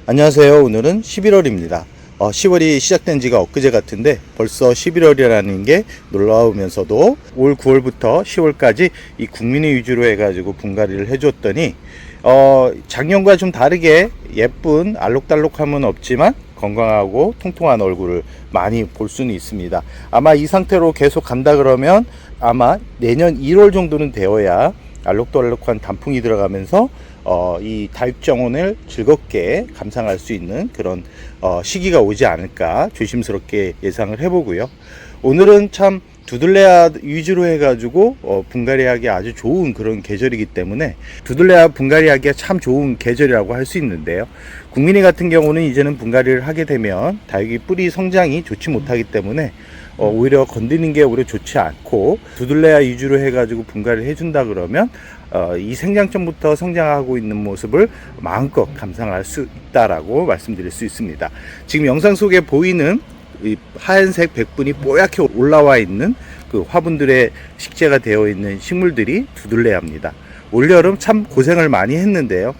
안녕하세요. 오늘은 11월입니다. 10월이 시작된 지가 엊그제 같은데 벌써 11월이라는 게 놀라우면서도 올 9월부터 10월까지 이 국민의 위주로 해가지고 분갈이를 해줬더니 작년과 좀 다르게 예쁜 알록달록함은 없지만 건강하고 통통한 얼굴을 많이 볼 수는 있습니다. 아마 이 상태로 계속 간다 그러면 아마 내년 1월 정도는 되어야 알록달록한 단풍이 들어가면서 이 다육정원을 즐겁게 감상할 수 있는 그런 시기가 오지 않을까 조심스럽게 예상을 해보고요. 오늘은 참 두들레아 위주로 해가지고 분갈이하기 아주 좋은 그런 계절이기 때문에 두들레아 분갈이하기가 참 좋은 계절이라고 할 수 있는데요. 국민이 같은 경우는 이제는 분갈이를 하게 되면 다육이 뿌리 성장이 좋지 못하기 때문에 오히려 건드리는 게 오히려 좋지 않고 두들레아 위주로 해가지고 분갈이를 해준다 그러면 이 생장점부터 성장하고 있는 모습을 마음껏 감상할 수 있다라고 말씀드릴 수 있습니다. 지금 영상 속에 보이는 이 하얀색 백분이 뽀얗게 올라와 있는 그 화분들의 식재가 되어 있는 식물들이 두들레아입니다. 올여름 참 고생을 많이 했는데요.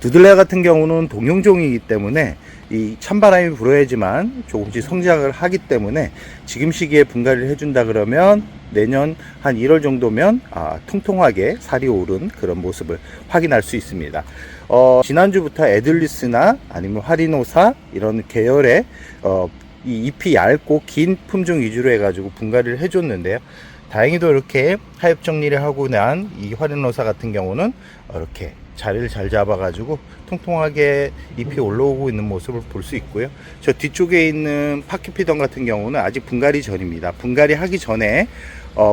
두들레아 같은 경우는 동용종이기 때문에 이 찬바람이 불어야지만 조금씩 성장을 하기 때문에 지금 시기에 분갈이를 해준다 그러면 내년 한 1월 정도면 통통하게 살이 오른 그런 모습을 확인할 수 있습니다. 지난주부터 에들리스나 아니면 화리노사 이런 계열의 이 잎이 얇고 긴 품종 위주로 해가지고 분갈이를 해줬는데요. 다행히도 이렇게 하엽 정리를 하고 난 이 화리노사 같은 경우는 이렇게 자리를 잘 잡아가지고 통통하게 잎이 올라오고 있는 모습을 볼 수 있고요. 저 뒤쪽에 있는 파키피던 같은 경우는 아직 분갈이 전입니다. 분갈이 하기 전에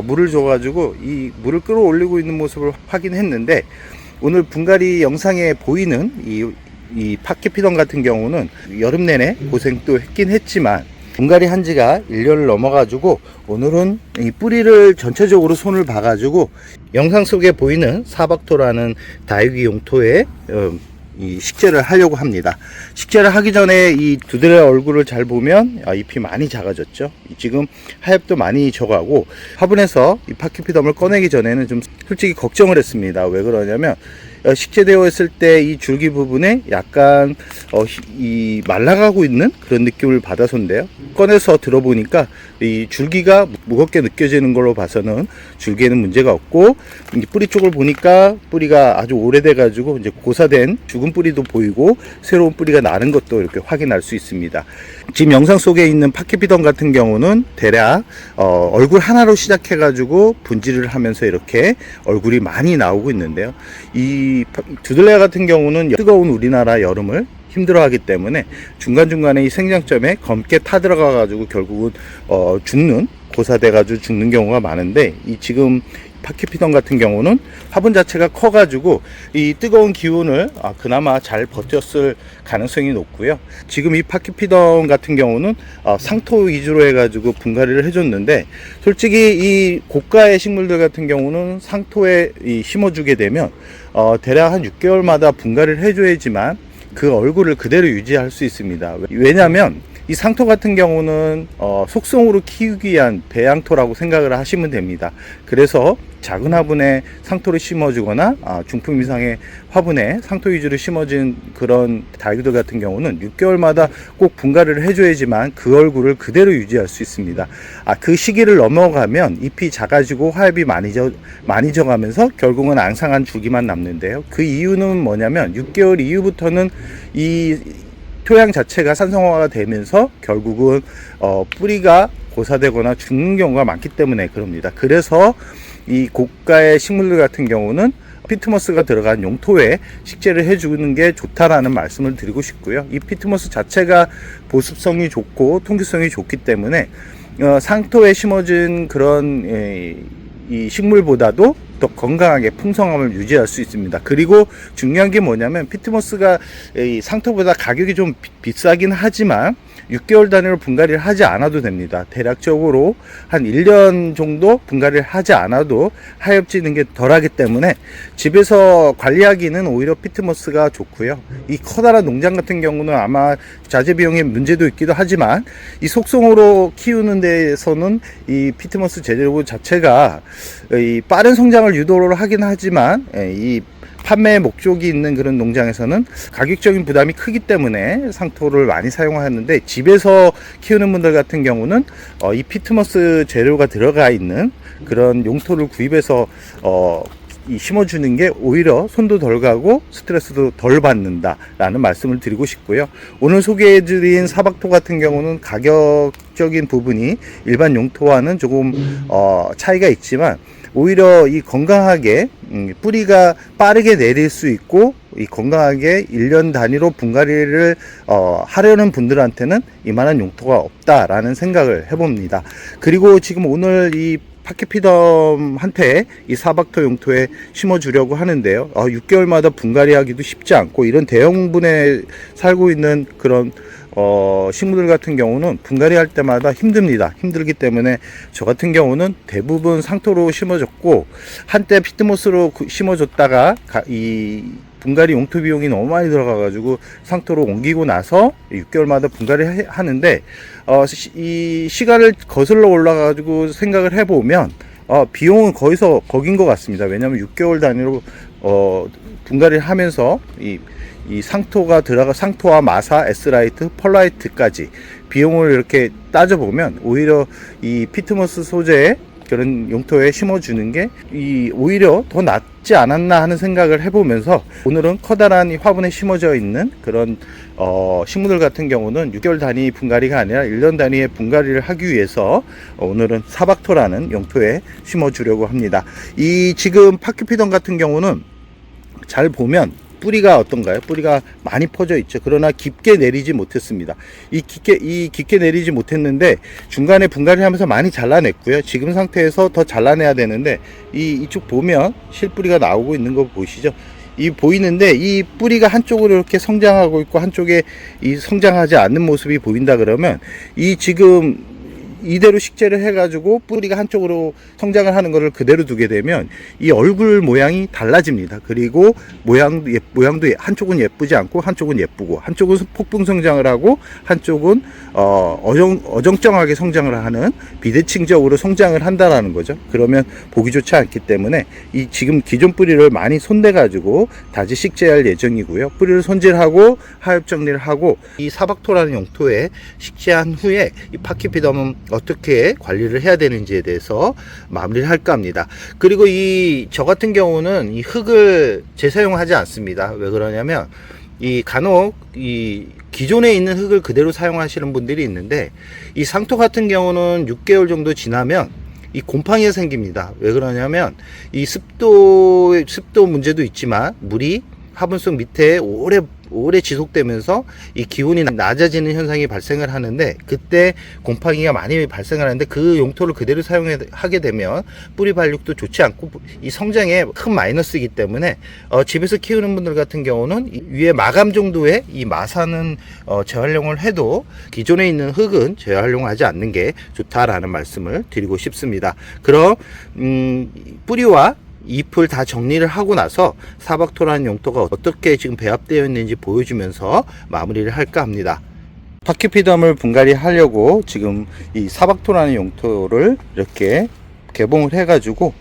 물을 줘가지고 이 물을 끌어올리고 있는 모습을 확인했는데 오늘 분갈이 영상에 보이는 이 파키피던 같은 경우는 여름 내내 고생도 했긴 했지만 분갈이 한 지가 1년을 넘어가지고 오늘은 이 뿌리를 전체적으로 손을 봐가지고 영상 속에 보이는 사박토라는 다육이 용토에 이 식재를 하려고 합니다. 식재를 하기 전에 이 두드레아 얼굴을 잘 보면 잎이 많이 작아졌죠. 지금 하엽도 많이 져가고 화분에서 이 파키피덤을 꺼내기 전에는 좀 솔직히 걱정을 했습니다. 왜 그러냐면 식재되어 있을 때 이 줄기 부분에 약간 이 말라가고 있는 그런 느낌을 받아서인데요. 꺼내서 들어보니까 이 줄기가 무겁게 느껴지는 걸로 봐서는 줄기에는 문제가 없고 이 뿌리 쪽을 보니까 뿌리가 아주 오래돼 가지고 이제 고사된 죽은 뿌리도 보이고 새로운 뿌리가 나는 것도 이렇게 확인할 수 있습니다. 지금 영상 속에 있는 파키피던 같은 경우는 대략 얼굴 하나로 시작해 가지고 분질을 하면서 이렇게 얼굴이 많이 나오고 있는데요. 이 두들레아 같은 경우는 뜨거운 우리나라 여름을 힘들어하기 때문에 중간중간에 이 생장점에 검게 타들어가 가지고 결국은 죽는 고사돼 가지고 죽는 경우가 많은데 이 지금 파키피던 같은 경우는 화분 자체가 커 가지고 이 뜨거운 기운을 그나마 잘 버텼을 가능성이 높고요. 지금 이 파키피던 같은 경우는 상토 위주로 해 가지고 분갈이를 해줬는데 솔직히 이 고가의 식물들 같은 경우는 상토에 심어주게 되면 대략 한 6개월마다 분갈이를 해줘야지만 그 얼굴을 그대로 유지할 수 있습니다. 왜냐하면 이 상토 같은 경우는 속성으로 키우기 위한 배양토라고 생각을 하시면 됩니다. 그래서 작은 화분에 상토를 심어주거나 중품 이상의 화분에 상토 위주로 심어진 그런 다육이들 같은 경우는 6개월마다 꼭 분갈이를 해줘야지만 그 얼굴을 그대로 유지할 수 있습니다. 그 시기를 넘어가면 잎이 작아지고 화엽이 많이 져가면서 결국은 앙상한 줄기만 남는데요. 그 이유는 뭐냐면 6개월 이후부터는 이 토양 자체가 산성화가 되면서 결국은 뿌리가 고사되거나 죽는 경우가 많기 때문에 그럽니다. 그래서 이 고가의 식물들 같은 경우는 피트모스가 들어간 용토에 식재를 해주는 게 좋다라는 말씀을 드리고 싶고요. 이 피트모스 자체가 보습성이 좋고 통기성이 좋기 때문에 상토에 심어진 그런 이 식물보다도 더 건강하게 풍성함을 유지할 수 있습니다. 그리고 중요한 게 뭐냐면 피트모스가 이 상토보다 가격이 좀 비싸긴 하지만 6개월 단위로 분갈이를 하지 않아도 됩니다. 대략적으로 한 1년 정도 분갈이를 하지 않아도 하엽지는 게 덜하기 때문에 집에서 관리하기는 오히려 피트모스가 좋고요. 이 커다란 농장 같은 경우는 아마 자재 비용의 문제도 있기도 하지만 이 속성으로 키우는 데에서는 이 피트모스 재료 자체가 이 빠른 성장을 유도를 하긴 하지만 이 판매 목적이 있는 그런 농장에서는 가격적인 부담이 크기 때문에 상토를 많이 사용하는데, 집에서 키우는 분들 같은 경우는 이 피트모스 재료가 들어가 있는 그런 용토를 구입해서 심어주는 게 오히려 손도 덜 가고 스트레스도 덜 받는다 라는 말씀을 드리고 싶고요. 오늘 소개해드린 사박토 같은 경우는 가격적인 부분이 일반 용토와는 조금 차이가 있지만, 오히려 이 건강하게 뿌리가 빠르게 내릴 수 있고 이 건강하게 1년 단위로 분갈이를 하려는 분들한테는 이만한 용토가 없다라는 생각을 해봅니다. 그리고 지금 오늘 이 파키피덤한테 이 사박토 용토에 심어주려고 하는데요. 6개월마다 분갈이 하기도 쉽지 않고, 이런 대형분에 살고 있는 그런 식물들 같은 경우는 분갈이 할 때마다 힘듭니다. 힘들기 때문에 저 같은 경우는 대부분 상토로 심어줬고, 한때 피트모스로 심어줬다가 이 분갈이 용토 비용이 너무 많이 들어가 가지고 상토로 옮기고 나서 6개월마다 분갈이 하는데, 이 시간을 거슬러 올라가 가지고 생각을 해보면 비용은 거기서 거긴 것 같습니다. 왜냐하면 6개월 단위로 분갈이를 하면서 이 상토가 들어가, 상토와 마사, S라이트, 펄라이트까지 비용을 이렇게 따져보면 오히려 이 피트모스 소재의 그런 용토에 심어주는 게 오히려 더 낫지 않았나 하는 생각을 해보면서, 오늘은 커다란 이 화분에 심어져 있는 그런 식물들 같은 경우는 6개월 단위 분갈이가 아니라 1년 단위의 분갈이를 하기 위해서 오늘은 사박토라는 용토에 심어주려고 합니다. 이 지금 파키피덤 같은 경우는 잘 보면 뿌리가 어떤가요? 뿌리가 많이 퍼져 있죠. 그러나 깊게 내리지 못했습니다. 깊게 내리지 못했는데 중간에 분갈이 하면서 많이 잘라냈고요. 지금 상태에서 더 잘라내야 되는데, 이쪽 보면 실뿌리가 나오고 있는 거 보이시죠? 보이는데 이 뿌리가 한쪽으로 이렇게 성장하고 있고 한쪽에 이 성장하지 않는 모습이 보인다 그러면, 지금 이대로 식재를 해가지고 뿌리가 한쪽으로 성장을 하는 것을 그대로 두게 되면 이 얼굴 모양이 달라집니다. 그리고 모양도 한쪽은 예쁘지 않고 한쪽은 예쁘고, 한쪽은 폭풍 성장을 하고 한쪽은 어정쩡하게 성장을 하는 비대칭적으로 성장을 한다라는 거죠. 그러면 보기 좋지 않기 때문에 지금 기존 뿌리를 많이 손대가지고 다시 식재할 예정이고요. 뿌리를 손질하고 하엽 정리를 하고 이 사박토라는 용토에 식재한 후에 이 파키피덤은 어떻게 관리를 해야 되는지에 대해서 마무리를 할까 합니다. 그리고 저 같은 경우는 이 흙을 재사용하지 않습니다. 왜 그러냐면 간혹 기존에 있는 흙을 그대로 사용하시는 분들이 있는데, 이 상토 같은 경우는 6개월 정도 지나면 이 곰팡이가 생깁니다. 왜 그러냐면 이 습도 문제도 있지만 물이 화분 속 밑에 오래 지속되면서 이 기온이 낮아지는 현상이 발생을 하는데, 그때 곰팡이가 많이 발생을 하는데, 그 용토를 그대로 사용하게 되면 뿌리 발육도 좋지 않고 이 성장에 큰 마이너스이기 때문에 집에서 키우는 분들 같은 경우는 위에 마감 정도의 이 마사는 재활용을 해도 기존에 있는 흙은 재활용하지 않는 게 좋다라는 말씀을 드리고 싶습니다. 그럼 뿌리와 잎을 다 정리를 하고 나서 사박토라는 용토가 어떻게 지금 배합되어 있는지 보여주면서 마무리를 할까 합니다. 파키피덤을 분갈이 하려고 지금 이 사박토라는 용토를 이렇게 개봉을 해가지고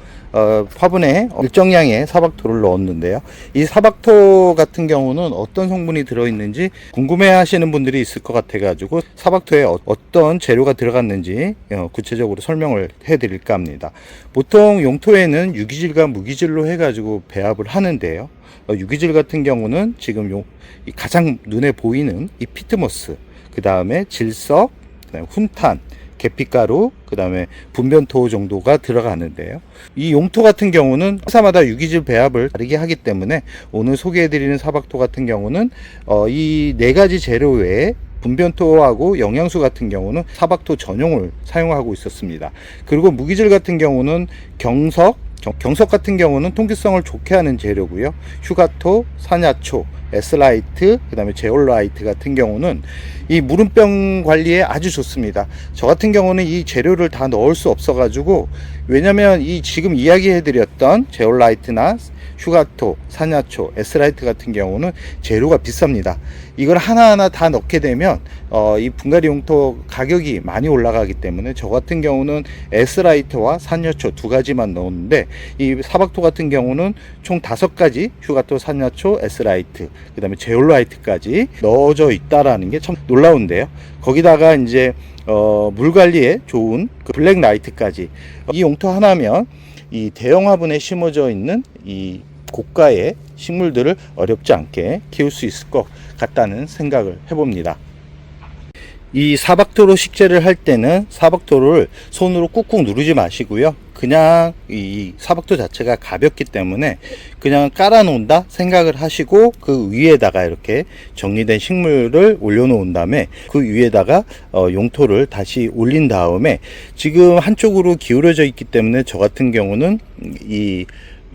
화분에 일정량의 사박토를 넣었는데요. 이 사박토 같은 경우는 어떤 성분이 들어있는지 궁금해 하시는 분들이 있을 것 같아 가지고 사박토에 어떤 재료가 들어갔는지 구체적으로 설명을 해 드릴까 합니다. 보통 용토에는 유기질과 무기질로 해 가지고 배합을 하는데요. 유기질 같은 경우는 지금 가장 눈에 보이는 이 피트모스, 그 다음에 질석, 그다음에 훈탄, 계피가루, 그 다음에 분변토 정도가 들어가는데요. 이 용토 같은 경우는 회사마다 유기질 배합을 다르게 하기 때문에 오늘 소개해드리는 사박토 같은 경우는 이 4가지 재료 외에 분변토하고 영양수 같은 경우는 사박토 전용을 사용하고 있었습니다. 그리고 무기질 같은 경우는 경석 같은 경우는 통기성을 좋게 하는 재료고요. 휴가토, 산야초, S라이트, 그 다음에 제올라이트 같은 경우는 이 무름병 관리에 아주 좋습니다. 저 같은 경우는 이 재료를 다 넣을 수 없어 가지고 왜냐면 이 지금 이야기해드렸던 제올라이트나 슈가토, 산야초, S라이트 같은 경우는 재료가 비쌉니다. 이걸 하나하나 다 넣게 되면 이 분갈이 용토 가격이 많이 올라가기 때문에 저 같은 경우는 S라이트와 산야초 두 가지만 넣었는데, 이 사박토 같은 경우는 총 5가지 슈가토, 산야초, S라이트, 그 다음에 제올라이트까지 넣어져 있다라는 게 참 놀라운데요. 거기다가 이제 물 관리에 좋은 그 블랙라이트까지, 이 용토 하나면 이 대형 화분에 심어져 있는 이 고가의 식물들을 어렵지 않게 키울 수 있을 것 같다는 생각을 해봅니다. 이 사박토로 식재를 할 때는 사박토를 손으로 꾹꾹 누르지 마시고요. 그냥 이 사박토 자체가 가볍기 때문에 그냥 깔아 놓는다 생각을 하시고, 그 위에다가 이렇게 정리된 식물을 올려 놓은 다음에 그 위에다가 용토를 다시 올린 다음에, 지금 한쪽으로 기울어져 있기 때문에 저 같은 경우는 이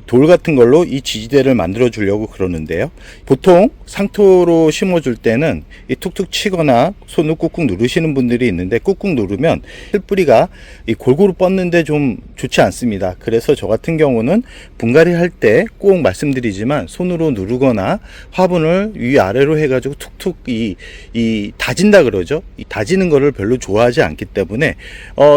돌 같은 걸로 이 지지대를 만들어 주려고 그러는데요. 보통 상토로 심어 줄 때는 이 툭툭 치거나 손을 꾹꾹 누르시는 분들이 있는데, 꾹꾹 누르면 실뿌리가 이 골고루 뻗는데 좀 좋지 않습니다. 그래서 저 같은 경우는 분갈이 할 때 꼭 말씀드리지만, 손으로 누르거나 화분을 위아래로 해가지고 툭툭 이 다진다 그러죠. 이 다지는 거를 별로 좋아하지 않기 때문에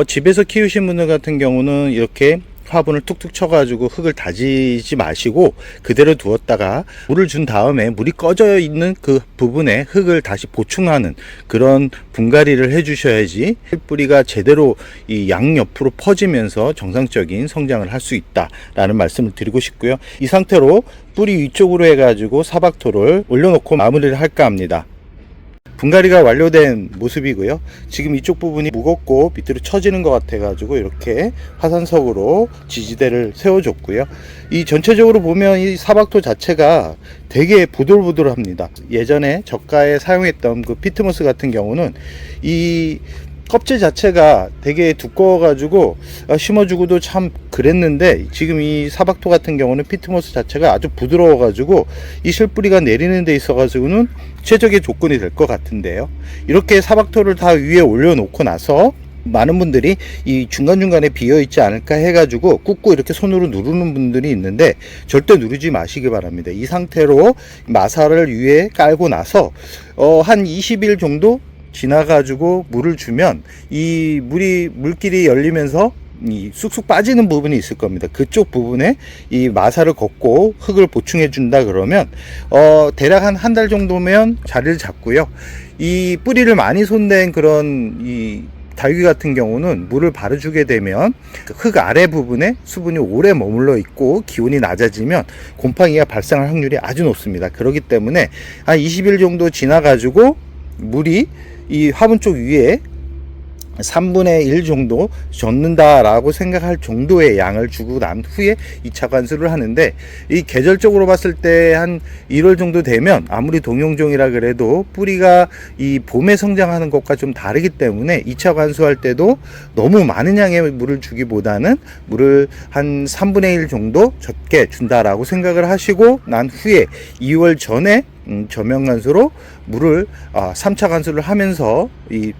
집에서 키우신 분들 같은 경우는 이렇게 화분을 툭툭 쳐가지고 흙을 다지지 마시고 그대로 두었다가 물을 준 다음에 물이 꺼져 있는 그 부분에 흙을 다시 보충하는 그런 분갈이를 해 주셔야지 뿌리가 제대로 이 양옆으로 퍼지면서 정상적인 성장을 할 수 있다라는 말씀을 드리고 싶고요. 이 상태로 뿌리 위쪽으로 해가지고 사박토를 올려놓고 마무리를 할까 합니다. 분갈이가 완료된 모습이고요. 지금 이쪽 부분이 무겁고 밑으로 처지는 것 같아 가지고 이렇게 화산석으로 지지대를 세워줬고요. 이 전체적으로 보면 이 사박토 자체가 되게 보들보들합니다. 예전에 저가에 사용했던 그 피트모스 같은 경우는 이 껍질 자체가 되게 두꺼워 가지고 심어주고도 참 그랬는데, 지금 이 사박토 같은 경우는 피트모스 자체가 아주 부드러워 가지고 이 실뿌리가 내리는 데 있어 가지고는 최적의 조건이 될 것 같은데요. 이렇게 사박토를 다 위에 올려 놓고 나서 많은 분들이 이 중간중간에 비어 있지 않을까 해가지고 꾹꾹 이렇게 손으로 누르는 분들이 있는데, 절대 누르지 마시기 바랍니다. 이 상태로 마사를 위에 깔고 나서 한 20일 정도 지나가지고 물을 주면 이 물길이 열리면서 이 쑥쑥 빠지는 부분이 있을 겁니다. 그쪽 부분에 이 마사를 걷고 흙을 보충해 준다 그러면 대략 한 달 정도면 자리를 잡고요. 이 뿌리를 많이 손댄 그런 이 달귀 같은 경우는 물을 바로 주게 되면 흙 아래 부분에 수분이 오래 머물러 있고 기온이 낮아지면 곰팡이가 발생할 확률이 아주 높습니다. 그렇기 때문에 한 20일 정도 지나 가지고 물이 이 화분 쪽 위에 3분의 1 정도 젖는다 라고 생각할 정도의 양을 주고 난 후에 2차 관수를 하는데, 이 계절적으로 봤을 때 한 1월 정도 되면 아무리 동용종이라 그래도 뿌리가 이 봄에 성장하는 것과 좀 다르기 때문에 2차 관수할 때도 너무 많은 양의 물을 주기보다는 물을 한 3분의 1 정도 적게 준다라고 생각을 하시고 난 후에 2월 전에 저면 관수로 물을 3차 관수를 하면서 이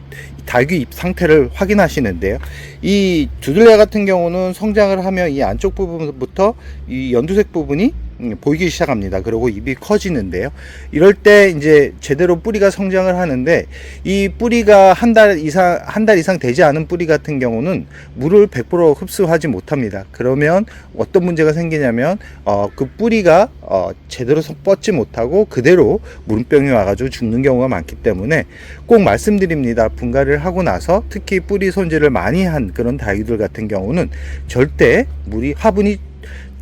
달귀 잎 상태를 확인하시는데요. 이 두들레 같은 경우는 성장을 하면 이 안쪽 부분부터 이 연두색 부분이 보이기 시작합니다. 그리고 잎이 커지는데요. 이럴 때 이제 제대로 뿌리가 성장을 하는데, 이 뿌리가 한 달 이상 되지 않은 뿌리 같은 경우는 물을 100% 흡수하지 못합니다. 그러면 어떤 문제가 생기냐면 그 뿌리가 제대로 뻗지 못하고 그대로 물병이 와가지고 죽는 경우가 많기 때문에 꼭 말씀드립니다. 분갈이를 하고 나서 특히 뿌리 손질을 많이 한 그런 다육들 같은 경우는 절대 화분이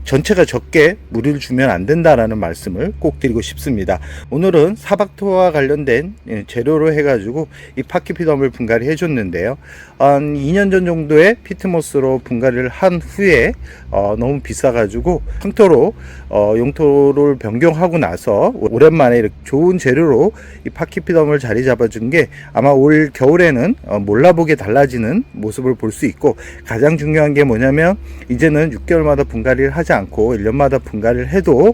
전체가 적게 물을 주면 안 된다라는 말씀을 꼭 드리고 싶습니다. 오늘은 사박토와 관련된 재료로 해가지고 이 파키피덤을 분갈이 해줬는데요. 한 2년 전 정도에 피트모스로 분갈이를 한 후에 너무 비싸가지고 상토로 용토를 변경하고 나서 오랜만에 이렇게 좋은 재료로 이 파키피덤을 자리 잡아준 게 아마 올 겨울에는 몰라보게 달라지는 모습을 볼 수 있고, 가장 중요한 게 뭐냐면 이제는 6개월마다 분갈이를 하지 않고 1년마다 분갈이를 해도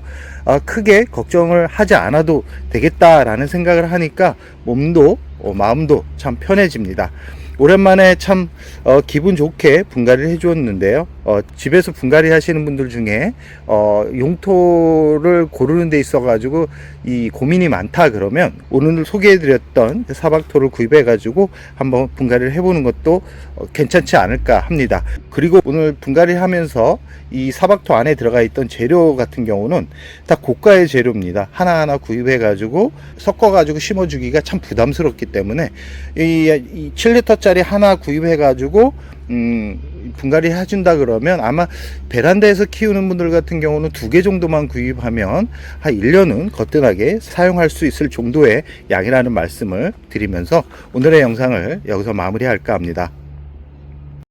크게 걱정을 하지 않아도 되겠다라는 생각을 하니까 몸도 마음도 참 편해집니다. 오랜만에 참 기분 좋게 분갈이를 해주었는데요. 집에서 분갈이 하시는 분들 중에 용토를 고르는 데 있어 가지고 이 고민이 많다 그러면 오늘 소개해 드렸던 사박토를 구입해 가지고 한번 분갈이를 해보는 것도 괜찮지 않을까 합니다. 그리고 오늘 분갈이 하면서 이 사박토 안에 들어가 있던 재료 같은 경우는 다 고가의 재료입니다. 하나하나 구입해 가지고 섞어 가지고 심어 주기가 참 부담스럽기 때문에 이 7리터짜리 하나 구입해 가지고 분갈이 해준다 그러면 아마 베란다에서 키우는 분들 같은 경우는 2개 정도만 구입하면 한 1년은 거뜬하게 사용할 수 있을 정도의 양이라는 말씀을 드리면서 오늘의 영상을 여기서 마무리할까 합니다.